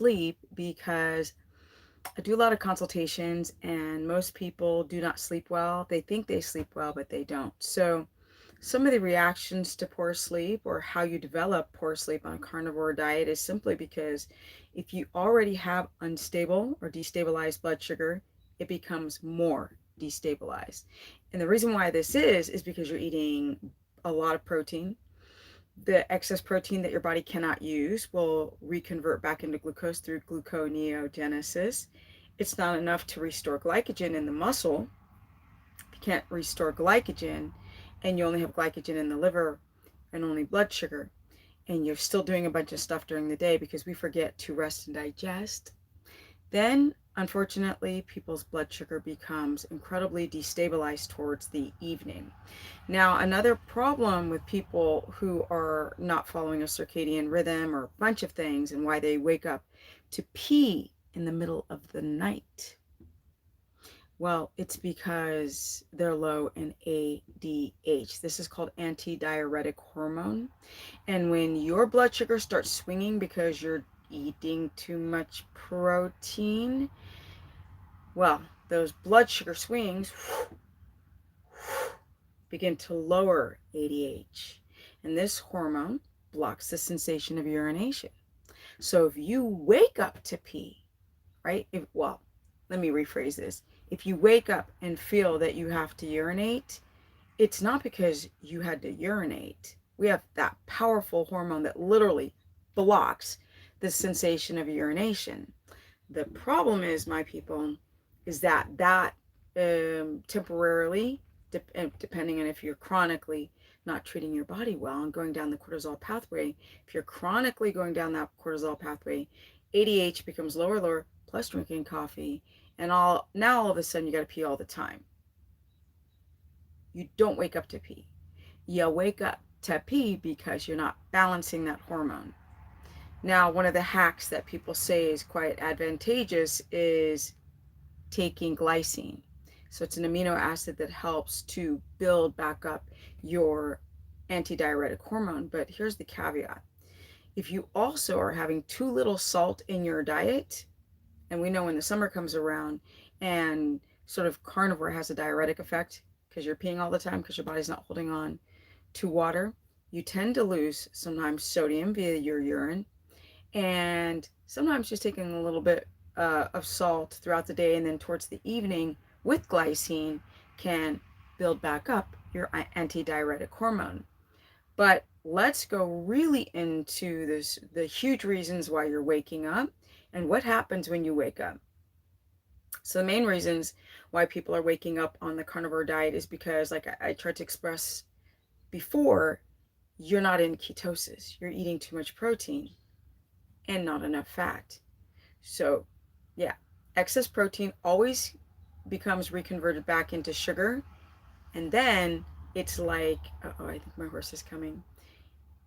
sleep because I do a lot of consultations and most people do not sleep well. They think they sleep well, but they don't. So, some of the reactions to poor sleep or how you develop poor sleep on a carnivore diet is simply because if you already have unstable or destabilized blood sugar, it becomes more destabilized. And the reason why this is because you're eating a lot of protein. The excess protein that your body cannot use will reconvert back into glucose through gluconeogenesis. It's not enough to restore glycogen in the muscle. If you can't restore glycogen and you only have glycogen in the liver and only blood sugar, and you're still doing a bunch of stuff during the day because we forget to rest and digest, then unfortunately people's blood sugar becomes incredibly destabilized towards the evening. Now, another problem with people who are not following a circadian rhythm or a bunch of things and why they wake up to pee in the middle of the night. Well, it's because they're low in ADH. This is called antidiuretic hormone. And when your blood sugar starts swinging because you're eating too much protein, well, those blood sugar swings begin to lower ADH. And this hormone blocks the sensation of urination. So if you wake up to pee, right? Well, let me rephrase this. If you wake up and feel that you have to urinate, it's not because you had to urinate. We have that powerful hormone that literally blocks the sensation of urination. The problem is, my people, is that temporarily, depending on if you're chronically not treating your body well and going down the cortisol pathway, if you're chronically going down that cortisol pathway, ADH becomes lower, plus drinking coffee, and all of a sudden you got to pee all the time. You don't wake up to pee. You wake up to pee because you're not balancing that hormone. Now, one of the hacks that people say is quite advantageous is taking glycine. So it's an amino acid that helps to build back up your antidiuretic hormone. But here's the caveat. If you also are having too little salt in your diet, and we know when the summer comes around and sort of carnivore has a diuretic effect because you're peeing all the time because your body's not holding on to water, you tend to lose sometimes sodium via your urine, and sometimes just taking a little bit of salt throughout the day and then towards the evening with glycine can build back up your antidiuretic hormone. But let's go really into the huge reasons why you're waking up and what happens when you wake up. So the main reasons why people are waking up on the carnivore diet is because, like I tried to express before, you're not in ketosis. You're eating too much protein and not enough fat. So, yeah, excess protein always becomes reconverted back into sugar. And then it's like, oh, I think my horse is coming.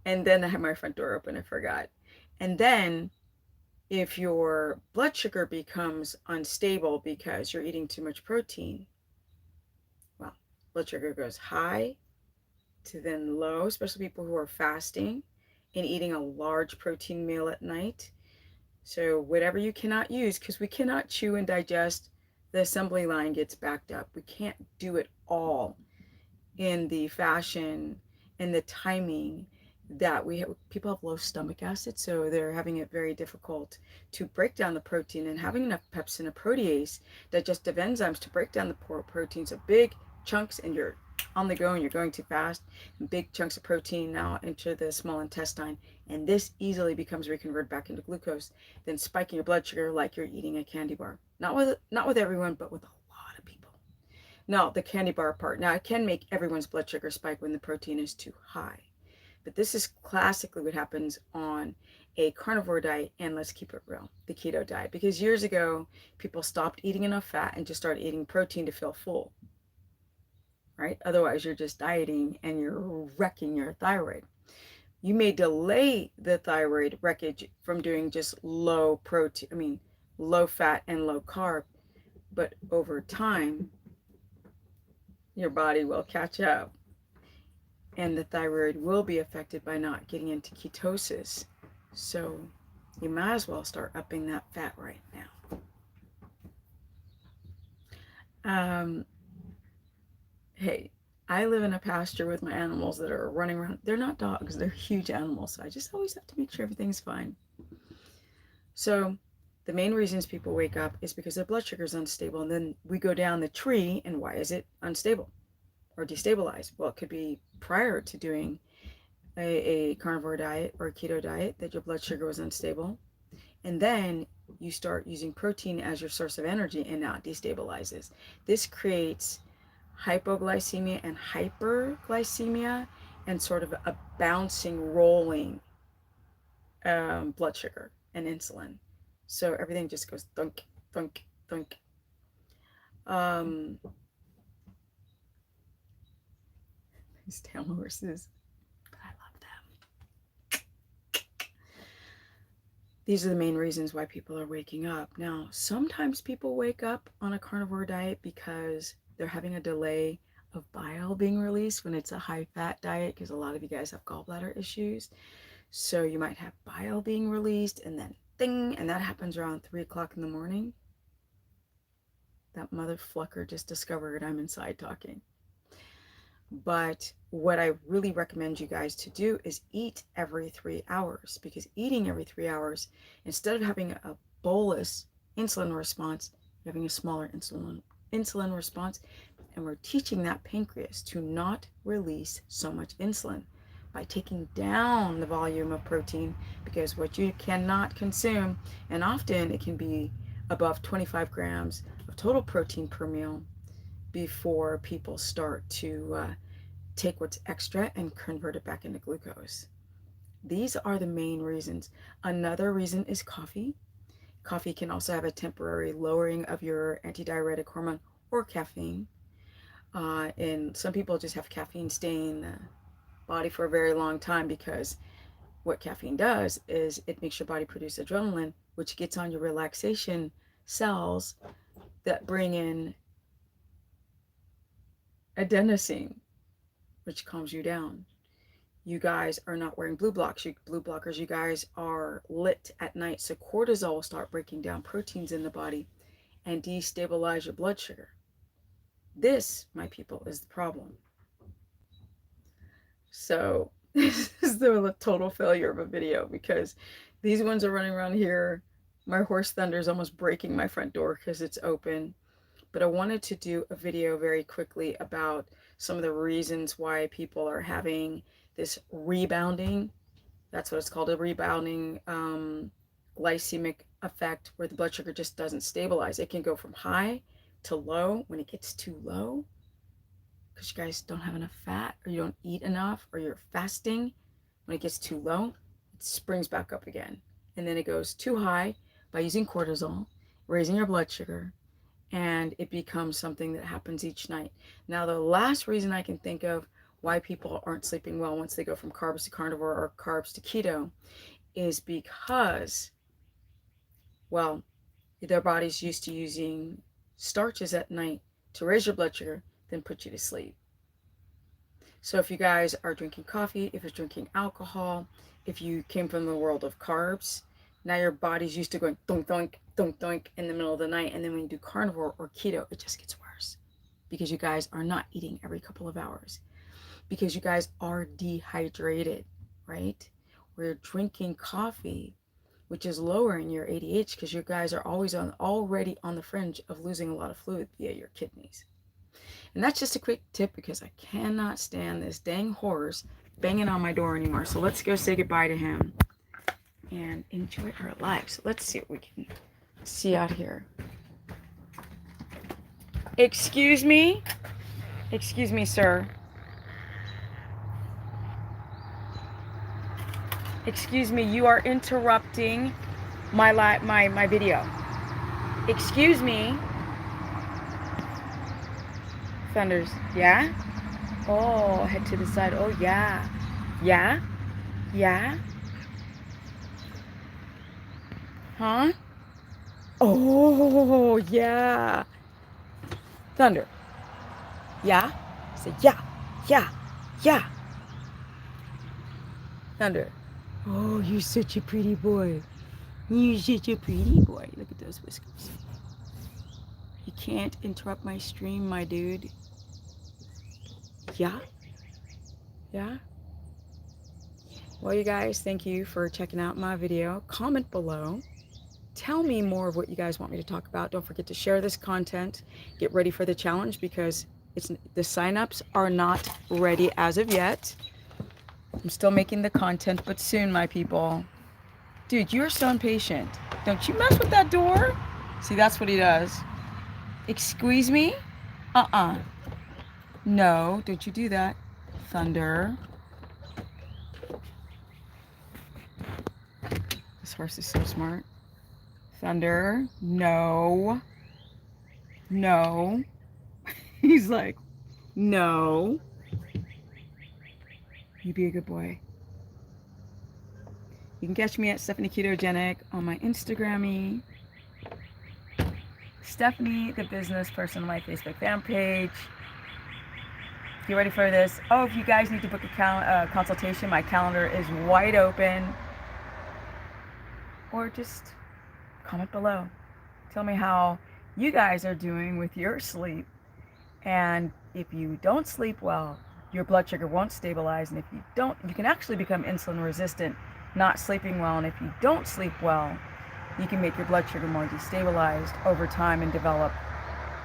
And then I have my front door open, I forgot. And then if your blood sugar becomes unstable because you're eating too much protein, well, blood sugar goes high to then low, especially people who are fasting and eating a large protein meal at night. So whatever you cannot use, because we cannot chew and digest, the assembly line gets backed up. We can't do it all in the fashion and the timing that we have. People have low stomach acid, so they're having it very difficult to break down the protein, and having enough pepsin and protease, digestive enzymes, to break down the proteins. So big chunks, and you're on the go and you're going too fast, and big chunks of protein now enter the small intestine, and this easily becomes reconverted back into glucose, then spiking your blood sugar like you're eating a candy bar. Not with everyone, but with a lot of people. Now, the candy bar part. Now, it can make everyone's blood sugar spike when the protein is too high. But this is classically what happens on a carnivore diet, and let's keep it real, the keto diet. Because years ago, people stopped eating enough fat and just started eating protein to feel full, right? Otherwise, you're just dieting and you're wrecking your thyroid. You may delay the thyroid wreckage from doing just low fat and low carb, but over time, your body will catch up and the thyroid will be affected by not getting into ketosis. So, you might as well start upping that fat right now. Hey, I live in a pasture with my animals that are running around. They're not dogs, they're huge animals. So I just always have to make sure everything's fine. So the main reasons people wake up is because their blood sugar is unstable. And then we go down the tree, and why is it unstable or destabilized? Well, it could be prior to doing a carnivore diet or a keto diet that your blood sugar was unstable. And then you start using protein as your source of energy, and now it destabilizes. This creates hypoglycemia and hyperglycemia, and sort of a bouncing, rolling blood sugar and insulin. So everything just goes thunk, thunk, thunk. These tail horses, but I love them. These are the main reasons why people are waking up. Now, sometimes people wake up on a carnivore diet because they're having a delay of bile being released when it's a high-fat diet, because a lot of you guys have gallbladder issues. So you might have bile being released, and then ding, and that happens around 3 o'clock in the morning. That motherfucker just discovered I'm inside talking. But what I really recommend you guys to do is eat every 3 hours, because eating every 3 hours, instead of having a bolus insulin response, you're having a smaller insulin response, and we're teaching that pancreas to not release so much insulin by taking down the volume of protein, because what you cannot consume, and often it can be above 25 grams of total protein per meal before people start to take what's extra and convert it back into glucose. These are the main reasons. Another reason is coffee. Coffee can also have a temporary lowering of your antidiuretic hormone or caffeine. And some people just have caffeine stay in the body for a very long time, because what caffeine does is it makes your body produce adrenaline, which gets on your relaxation cells that bring in adenosine, which calms you down. You guys are not wearing blue blockers. You guys are lit at night, so cortisol will start breaking down proteins in the body and destabilize your blood sugar. This, my people, is the problem. So this is the total failure of a video, because these ones are running around here. My horse Thunder is almost breaking my front door because it's open. But I wanted to do a video very quickly about some of the reasons why people are having this rebounding. That's what it's called, a rebounding glycemic effect, where the blood sugar just doesn't stabilize. It can go from high to low. When it gets too low, because you guys don't have enough fat, or you don't eat enough, or you're fasting, when it gets too low, it springs back up again. And then it goes too high by using cortisol, raising your blood sugar, and it becomes something that happens each night. Now, the last reason I can think of why people aren't sleeping well once they go from carbs to carnivore or carbs to keto is because, well, their body's used to using starches at night to raise your blood sugar, then put you to sleep. So if you guys are drinking coffee, if you're drinking alcohol, if you came from the world of carbs, now your body's used to going thunk, thunk, thunk, thunk in the middle of the night. And then when you do carnivore or keto, it just gets worse, because you guys are not eating every couple of hours, because you guys are dehydrated, right? We're drinking coffee, which is lowering your ADH, because you guys are already on the fringe of losing a lot of fluid via your kidneys. And that's just a quick tip, because I cannot stand this dang horse banging on my door anymore. So let's go say goodbye to him and enjoy our lives. Let's see what we can see out here. Excuse me? Excuse me, sir. Excuse me, you are interrupting my video. Excuse me. Thunders, yeah? Oh, head to the side. Oh, yeah. Yeah? Yeah? Huh? Oh, yeah. Thunder. Yeah? Say, yeah, yeah, yeah. Thunder. Oh, you're such a pretty boy. You're such a pretty boy. Look at those whiskers. You can't interrupt my stream, my dude. Yeah? Yeah? Well, you guys, thank you for checking out my video. Comment below. Tell me more of what you guys want me to talk about. Don't forget to share this content. Get ready for the challenge because the signups are not ready as of yet. I'm still making the content, but soon, my people. Dude, you're so impatient. Don't you mess with that door. See, that's what he does. Excuse me? Uh-uh. No, don't you do that. Thunder. This horse is so smart. Thunder. No. No. He's like, no. You be a good boy. You can catch me at Stephanie Ketogenic on my Instagrammy. Stephanie, the business person on my Facebook fan page. Get ready for this. Oh, if you guys need to book a consultation, my calendar is wide open. Or just comment below. Tell me how you guys are doing with your sleep. And if you don't sleep well, your blood sugar won't stabilize. And if you don't, you can actually become insulin resistant, not sleeping well. And if you don't sleep well, you can make your blood sugar more destabilized over time and develop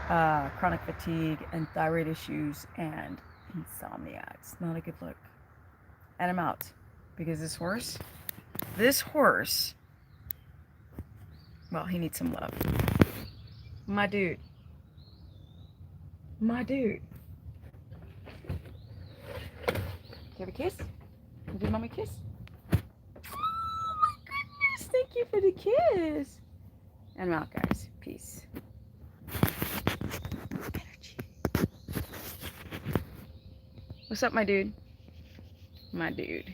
chronic fatigue and thyroid issues and insomnia. It's not a good look. And I'm out because this horse, well, he needs some love. My dude. My dude. Do you have a kiss? Give mom a kiss? Oh my goodness. Thank you for the kiss. And I'm out, guys. Peace. Energy. What's up, my dude? My dude.